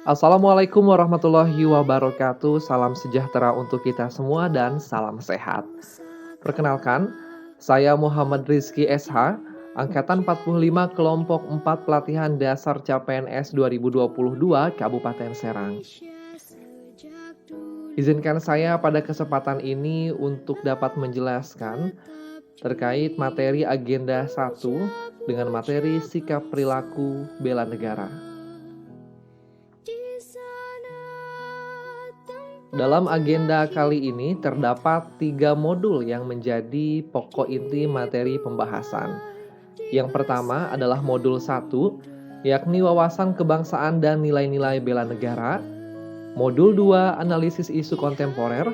Assalamualaikum warahmatullahi wabarakatuh. Salam sejahtera untuk kita semua dan salam sehat. Perkenalkan, saya Muhammad Rizky SH, Angkatan 45 Kelompok 4 Pelatihan Dasar CPNS 2022 Kabupaten Serang. Izinkan saya pada kesempatan ini untuk dapat menjelaskan terkait materi agenda 1 dengan materi sikap perilaku bela negara. Dalam agenda kali ini terdapat 3 modul yang menjadi pokok inti materi pembahasan. Yang pertama adalah modul 1, yakni wawasan kebangsaan dan nilai-nilai bela negara. Modul 2, analisis isu kontemporer.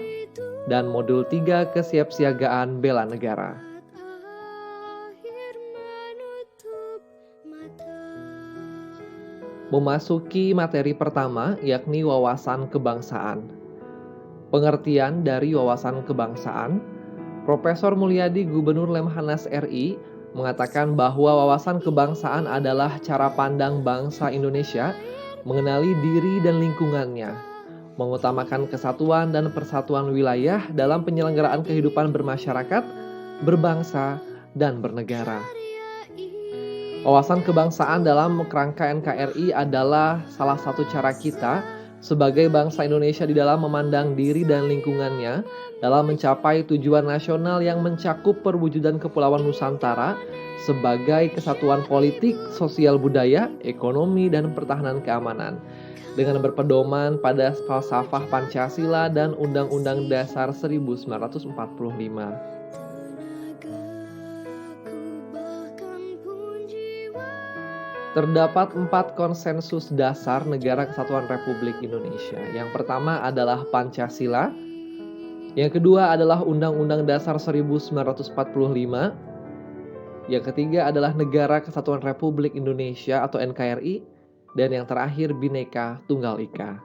Dan modul 3, kesiapsiagaan bela negara. Memasuki materi pertama, yakni wawasan kebangsaan. Pengertian dari wawasan kebangsaan, Profesor Mulyadi Gubernur Lemhanas RI mengatakan bahwa wawasan kebangsaan adalah cara pandang bangsa Indonesia mengenali diri dan lingkungannya, mengutamakan kesatuan dan persatuan wilayah dalam penyelenggaraan kehidupan bermasyarakat, berbangsa, dan bernegara. Wawasan kebangsaan dalam kerangka NKRI adalah salah satu cara kita sebagai bangsa Indonesia di dalam memandang diri dan lingkungannya dalam mencapai tujuan nasional yang mencakup perwujudan Kepulauan Nusantara sebagai kesatuan politik, sosial budaya, ekonomi, dan pertahanan keamanan dengan berpedoman pada falsafah Pancasila dan Undang-Undang Dasar 1945. Terdapat 4 konsensus dasar negara kesatuan Republik Indonesia. Yang pertama adalah Pancasila. Yang kedua adalah Undang-Undang Dasar 1945. Yang ketiga adalah Negara Kesatuan Republik Indonesia atau NKRI. Dan yang terakhir Bhinneka Tunggal Ika.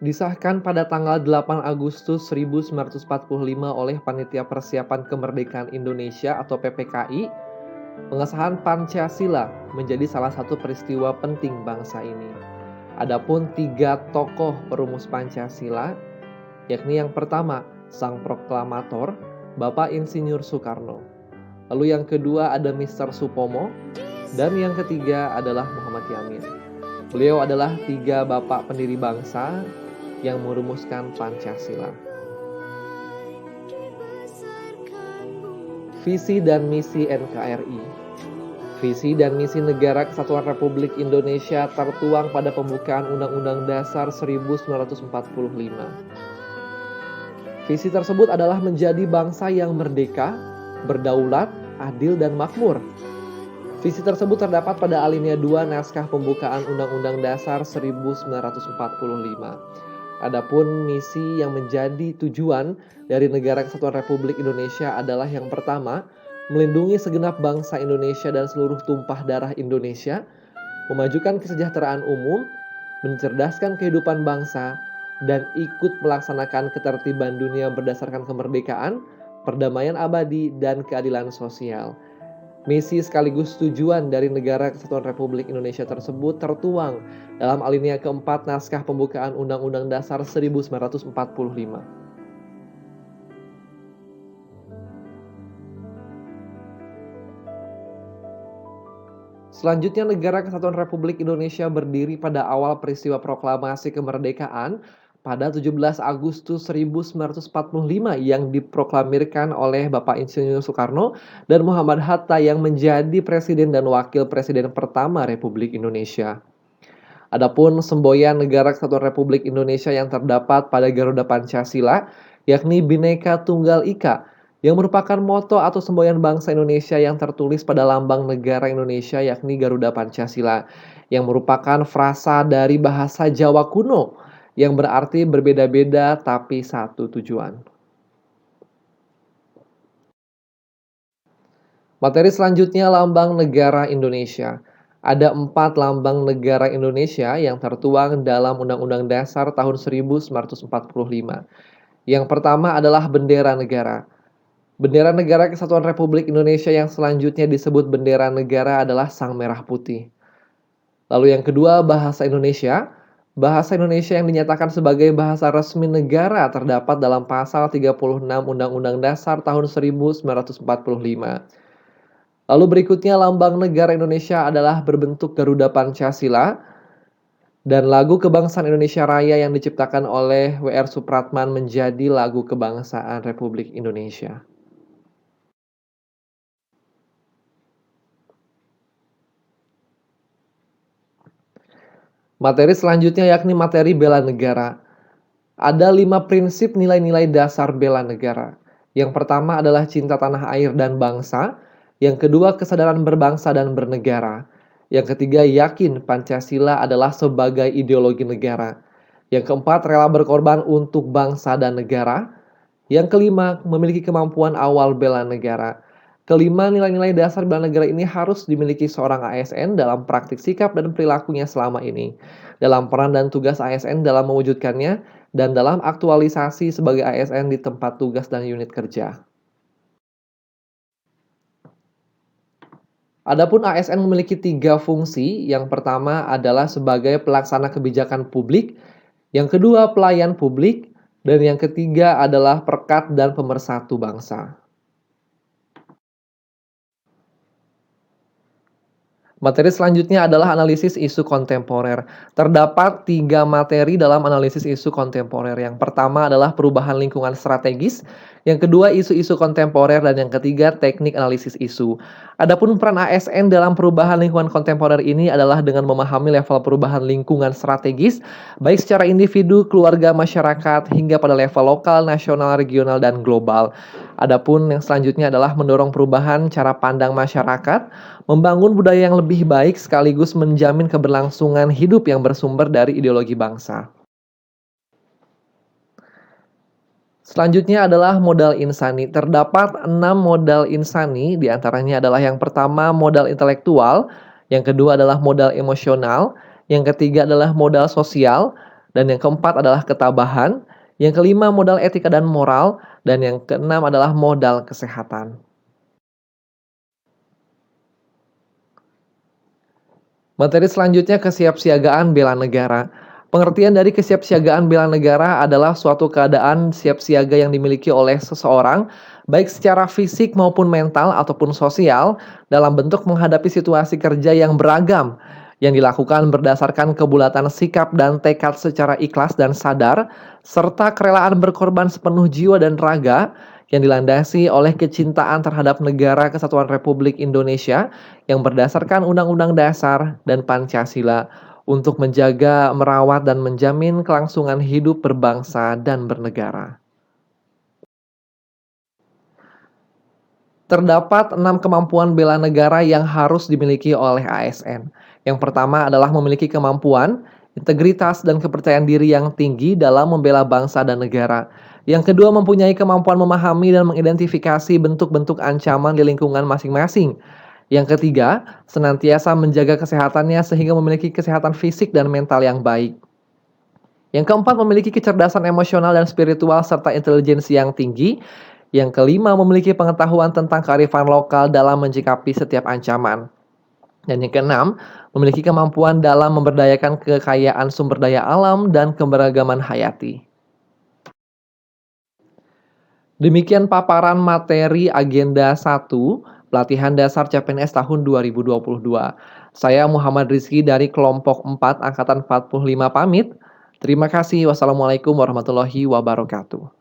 Disahkan pada tanggal 8 Agustus 1945 oleh Panitia Persiapan Kemerdekaan Indonesia atau PPKI. Pengesahan Pancasila menjadi salah satu peristiwa penting bangsa ini. Adapun 3 tokoh perumus Pancasila, yakni yang pertama, Sang Proklamator, Bapak Insinyur Soekarno. Lalu yang kedua ada Mr. Supomo, dan yang ketiga adalah Muhammad Yamin. Beliau adalah 3 bapak pendiri bangsa yang merumuskan Pancasila. Visi dan misi NKRI. Visi dan misi Negara Kesatuan Republik Indonesia tertuang pada pembukaan Undang-Undang Dasar 1945. Visi tersebut adalah menjadi bangsa yang merdeka, berdaulat, adil, dan makmur. Visi tersebut terdapat pada alinea 2 naskah pembukaan Undang-Undang Dasar 1945. Adapun misi yang menjadi tujuan dari Negara Kesatuan Republik Indonesia adalah yang pertama, melindungi segenap bangsa Indonesia dan seluruh tumpah darah Indonesia, memajukan kesejahteraan umum, mencerdaskan kehidupan bangsa, dan ikut melaksanakan ketertiban dunia berdasarkan kemerdekaan, perdamaian abadi, dan keadilan sosial. Misi sekaligus tujuan dari Negara Kesatuan Republik Indonesia tersebut tertuang dalam alinea keempat naskah pembukaan Undang-Undang Dasar 1945. Selanjutnya, Negara Kesatuan Republik Indonesia berdiri pada awal peristiwa proklamasi kemerdekaan pada 17 Agustus 1945 yang diproklamirkan oleh Bapak Insinyur Soekarno dan Muhammad Hatta yang menjadi presiden dan wakil presiden pertama Republik Indonesia. Adapun semboyan Negara Kesatuan Republik Indonesia yang terdapat pada Garuda Pancasila, yakni Bhinneka Tunggal Ika, yang merupakan moto atau semboyan bangsa Indonesia yang tertulis pada lambang negara Indonesia, yakni Garuda Pancasila, yang merupakan frasa dari bahasa Jawa kuno, yang berarti berbeda-beda tapi satu tujuan. Materi selanjutnya lambang negara Indonesia. Ada 4 lambang negara Indonesia yang tertuang dalam Undang-Undang Dasar tahun 1945. Yang pertama adalah bendera negara. Bendera Negara Kesatuan Republik Indonesia yang selanjutnya disebut bendera negara adalah Sang Merah Putih. Lalu yang kedua, bahasa Indonesia. Bahasa Indonesia yang dinyatakan sebagai bahasa resmi negara terdapat dalam pasal 36 Undang-Undang Dasar tahun 1945. Lalu berikutnya, lambang negara Indonesia adalah berbentuk Garuda Pancasila, dan lagu Kebangsaan Indonesia Raya yang diciptakan oleh W.R. Supratman menjadi lagu kebangsaan Republik Indonesia. Materi selanjutnya yakni materi bela negara. Ada 5 prinsip nilai-nilai dasar bela negara. Yang pertama adalah cinta tanah air dan bangsa. Yang kedua, kesadaran berbangsa dan bernegara. Yang ketiga, yakin Pancasila adalah sebagai ideologi negara. Yang keempat, rela berkorban untuk bangsa dan negara. Yang kelima, memiliki kemampuan awal bela negara. Kelima, nilai-nilai dasar bela negara ini harus dimiliki seorang ASN dalam praktik sikap dan perilakunya selama ini, dalam peran dan tugas ASN dalam mewujudkannya, dan dalam aktualisasi sebagai ASN di tempat tugas dan unit kerja. Adapun ASN memiliki 3 fungsi. Yang pertama adalah sebagai pelaksana kebijakan publik, yang kedua pelayan publik, dan yang ketiga adalah perekat dan pemersatu bangsa. Materi selanjutnya adalah analisis isu kontemporer. Terdapat 3 materi dalam analisis isu kontemporer. Yang pertama adalah perubahan lingkungan strategis, yang kedua isu-isu kontemporer, dan yang ketiga teknik analisis isu. Adapun peran ASN dalam perubahan lingkungan kontemporer ini adalah dengan memahami level perubahan lingkungan strategis, baik secara individu, keluarga, masyarakat, hingga pada level lokal, nasional, regional, dan global. Adapun yang selanjutnya adalah mendorong perubahan cara pandang masyarakat, membangun budaya yang lebih baik sekaligus menjamin keberlangsungan hidup yang bersumber dari ideologi bangsa. Selanjutnya adalah modal insani. Terdapat 6 modal insani, diantaranya adalah yang pertama modal intelektual, yang kedua adalah modal emosional, yang ketiga adalah modal sosial, dan yang keempat adalah ketabahan, yang kelima modal etika dan moral, dan yang keenam adalah modal kesehatan. Materi selanjutnya kesiapsiagaan bela negara. Pengertian dari kesiapsiagaan bela negara adalah suatu keadaan siap siaga yang dimiliki oleh seseorang, baik secara fisik maupun mental ataupun sosial, dalam bentuk menghadapi situasi kerja yang beragam, yang dilakukan berdasarkan kebulatan sikap dan tekad secara ikhlas dan sadar, serta kerelaan berkorban sepenuh jiwa dan raga, yang dilandasi oleh kecintaan terhadap negara kesatuan Republik Indonesia yang berdasarkan Undang-Undang Dasar dan Pancasila untuk menjaga, merawat, dan menjamin kelangsungan hidup berbangsa dan bernegara. Terdapat 6 kemampuan bela negara yang harus dimiliki oleh ASN. Yang pertama adalah memiliki kemampuan, integritas, dan kepercayaan diri yang tinggi dalam membela bangsa dan negara. Yang kedua, mempunyai kemampuan memahami dan mengidentifikasi bentuk-bentuk ancaman di lingkungan masing-masing. Yang ketiga, senantiasa menjaga kesehatannya sehingga memiliki kesehatan fisik dan mental yang baik. Yang keempat, memiliki kecerdasan emosional dan spiritual serta intelijensi yang tinggi. Yang kelima, memiliki pengetahuan tentang kearifan lokal dalam menyikapi setiap ancaman. Dan yang keenam, memiliki kemampuan dalam memberdayakan kekayaan sumber daya alam dan keberagaman hayati. Demikian paparan materi agenda 1, pelatihan dasar CPNS tahun 2022. Saya Muhammad Rizky dari kelompok 4 Angkatan 45 pamit. Terima kasih. Wassalamualaikum warahmatullahi wabarakatuh.